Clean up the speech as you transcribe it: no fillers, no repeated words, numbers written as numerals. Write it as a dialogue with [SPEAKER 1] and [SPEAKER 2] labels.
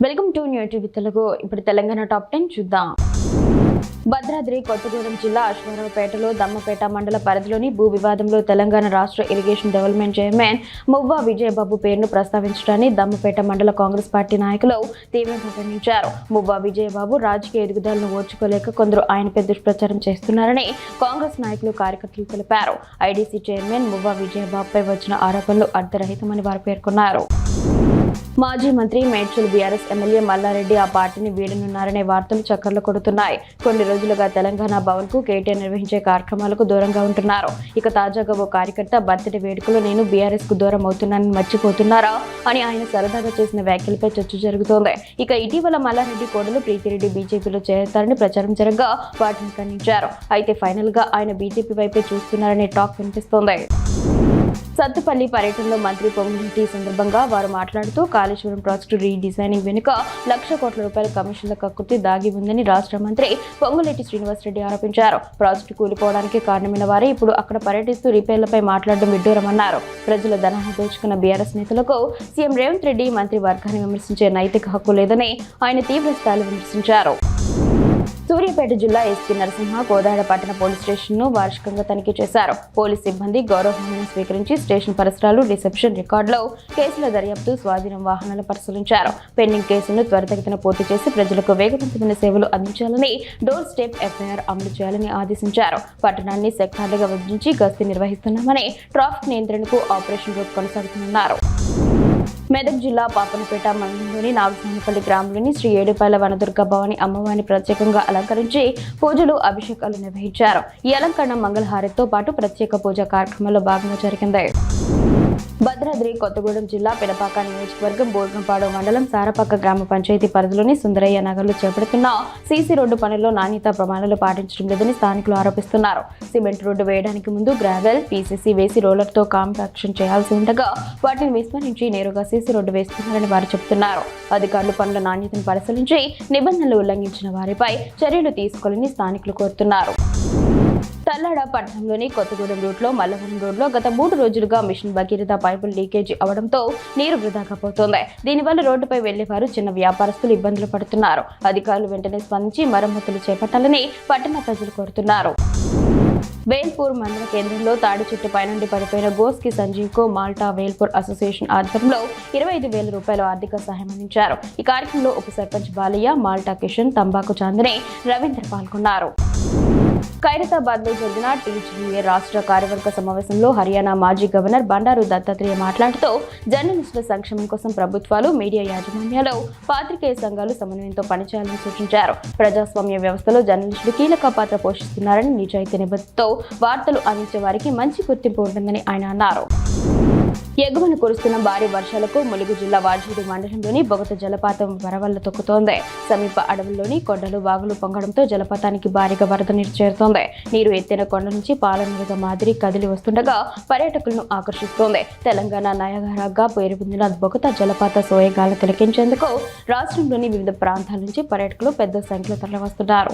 [SPEAKER 1] Welcome to new TV Telugu. ఇప్పుడు Telangana top 10 చూద్దాం. భద్రాద్రి కొత్తగూడెం జిల్లా అశ్వారావుపేటలో దమ్మపేట మండల పరిధిలోని భూ వివాదంలో తెలంగాణ రాష్ట్ర ఇరిగేషన్ డెవలప్మెంట్ చైర్మన్ మువ్వా విజయబాబు పేరును ప్రస్తావించడాన్ని దమ్మపేట మండల కాంగ్రెస్ పార్టీ నాయకులు తీవ్రంగా ఖండించారు. మువ్వా విజయబాబు రాజకీయ ఎదుగుదలను ఓర్చుకోలేక కొందరు ఆయనపై దుష్ప్రచారం చేస్తున్నారని కాంగ్రెస్ నాయకులు కార్యకర్తలు తెలిపారు. ఐడీసీ చైర్మన్ మువ్వా విజయబాబుపై వచ్చిన ఆరోపణలు అర్థరహితమని వారు పేర్కొన్నారు. మాజీ మంత్రి మేడ్చల్ బీఆర్ఎస్ ఎమ్మెల్యే మల్లారెడ్డి ఆ పార్టీని వీడనున్నారనే వార్తలు చక్కర్లు కొడుతున్నాయి. కొన్ని రోజులుగా తెలంగాణ భవన్ కు కేటీఆర్ నిర్వహించే కార్యక్రమాలకు దూరంగా ఉంటున్నారు. ఇక తాజాగా ఓ కార్యకర్త బర్త్డే వేడుకలో నేను బీఆర్ఎస్ కు దూరం అవుతున్నానని మర్చిపోతున్నారా అని ఆయన సరదాగా చేసిన వ్యాఖ్యలపై చర్చ జరుగుతోంది. ఇక ఇటీవల మల్లారెడ్డి కోడలు ప్రీతిరెడ్డి బీజేపీలో చేరతారని ప్రచారం జరగగా వాటిని ఖండించారు. అయితే ఫైనల్ గా ఆయన బీజేపీ వైపే చూస్తున్నారనే టాక్ వినిపిస్తోంది. సత్తుపల్లి పర్యటనలో మంత్రి పొంగులేటి సందర్భంగా వారు మాట్లాడుతూ కాళేశ్వరం ప్రాజెక్టు రీడిజైనింగ్ వెనుక ₹1,00,00,000 కోట్ల కమిషన్ల కక్కుర్తి దాగి ఉందని రాష్ట్ర మంత్రి పొంగులేటి శ్రీనివాసరెడ్డి ఆరోపించారు. ప్రాజెక్టు కూలిపోవడానికి కారణమైన వారే ఇప్పుడు అక్కడ పర్యటిస్తూ రిపేర్లపై మాట్లాడడం విడ్డూరమన్నారు. ప్రజల ధనాన్ని దోచుకున్న బీఆర్ఎస్ నేతలకు సీఎం రేవంత్ రెడ్డి మంత్రి వర్గాన్ని విమర్శించే నైతిక హక్కు లేదని ఆయన తీవ్ర స్థాయిలో విమర్శించారు. సూర్యాపేట జిల్లా ఎస్పీ నరసింహ కోదాడ పట్టణ పోలీస్ స్టేషన్ ను వార్షికంగా తనిఖీ చేశారు. పోలీస్ సిబ్బంది గౌరవహోమం స్వీకరించి స్టేషన్ పరిసరాలు, రిసెప్షన్ రికార్డులో కేసుల దర్యాప్తు, స్వాధీనం వాహనాలు పరిశీలించారు. పెండింగ్ కేసులను త్వరితగతిన పూర్తి చేసి ప్రజలకు వేగవంతమైన సేవలు అందించాలని, డోర్ స్టెప్ ఎఫ్ఐఆర్ అమలు చేయాలని ఆదేశించారు. పట్టణాన్ని సెక్టార్లుగా విభజించి గస్తీ నిర్వహిస్తున్నామని, ట్రాఫిక్ నియంత్రణకు ఆపరేషన్ రూట్ కొనసాగుతున్నారు. మెదక్ జిల్లా పాపనపేట మండలంలోని నాగసానపల్లి గ్రామంలోని శ్రీ ఏడుపాయల వనదుర్గ భవాని అమ్మవారిని ప్రత్యేకంగా అలంకరించి పూజలు, అభిషేకాలు నిర్వహించారు. ఈ అలంకరణ మంగళహారతితో పాటు ప్రత్యేక పూజా కార్యక్రమంలో భాగంగా జరిగింది. భద్రాద్రి కొత్తగూడెం జిల్లా పెదపాక నియోజకవర్గం బోర్గంపాడు మండలం సారపాక గ్రామ పంచాయతీ పరిధిలోని సుందరయ్య నగర్లో చేపడుతున్న సీసీ రోడ్డు పనుల్లో నాణ్యతా ప్రమాణాలు పాటించడం లేదని స్థానికులు ఆరోపిస్తున్నారు. సిమెంట్ రోడ్డు వేయడానికి ముందు గ్రావెల్, పీసీసీ వేసి రోలర్తో కాంపాక్షన్ చేయాల్సి ఉండగా వాటిని విస్మరించి నేరుగా సీసీ రోడ్డు వేస్తున్నారని వారు చెబుతున్నారు. అధికారులు పనుల నాణ్యతను పరిశీలించి నిబంధనలు ఉల్లంఘించిన వారిపై చర్యలు తీసుకోవాలని స్థానికులు కోరుతున్నారు. తల్లాడ పట్టణంలోని కొత్తగూడెం రూట్లో మల్లవరం రోడ్లో గత 3 రోజులుగా మిషన్ భగీరథ పైపులు లీకేజీ అవడంతో నీరు వృధాగా పోతోంది. దీనివల్ల రోడ్డుపై వెళ్లేవారు, చిన్న వ్యాపారస్తులు ఇబ్బందులు పడుతున్నారు. అధికారులు వెంటనే స్పందించి మరమ్మతులు చేపట్టాలని పట్టణ ప్రజలు కోరుతున్నారు. వేల్పూర్ మండల కేంద్రంలో తాడి చెట్టు పైనుండి పడిపోయిన గోస్కి సంజీవ్కు మాల్టా వేల్పూర్ అసోసియేషన్ ఆధ్వర్యంలో ₹25,000 ఆర్థిక సహాయం అందించారు. ఈ కార్యక్రమంలో ఉప సర్పంచ్ బాలయ్య, మాల్టా కిషన్, తంబాకు చాందిని, రవీంద్ర పాల్గొన్నారు. ఖైరతాబాద్ లో జరిగిన టీజీఏ రాష్ట్ర కార్యవర్గ సమావేశంలో హర్యానా మాజీ గవర్నర్ బండారు దత్తాత్రేయ మాట్లాడుతూ జర్నలిస్టుల సంక్షేమం కోసం ప్రభుత్వాలు, మీడియా యాజమాన్యాలు, పాత్రికేయ సంఘాలు సమన్వయంతో పనిచేయాలని సూచించారు. ప్రజాస్వామ్య వ్యవస్థలో జర్నలిస్టులు కీలక పాత్ర పోషిస్తున్నారని, నిజాయితీ నిబద్ధతతో వార్తలు అందించే వారికి మంచి గుర్తింపు ఉంటుందని ఆయన అన్నారు. ఎగువన కురుస్తున్న భారీ వర్షాలకు ములుగు జిల్లా వాజేడు మండలంలోని బొగత జలపాతం వరవల్ల తొక్కుతోంది. సమీప అడవుల్లోని కొండలు, వాగులు పొంగడంతో జలపాతానికి భారీగా వరద నీరు చేరుతోంది. నీరు ఎత్తైన కొండ నుంచి పాలనీరుగా మాదిరి కదిలి వస్తుండగా పర్యాటకులను ఆకర్షిస్తోంది. తెలంగాణ నయగారాగా పేరు పొందిన బొగత జలపాత సోయగాలు తిలకించేందుకు రాష్ట్రంలోని వివిధ ప్రాంతాల నుంచి పర్యాటకులు పెద్ద సంఖ్యలో తరలివస్తున్నారు.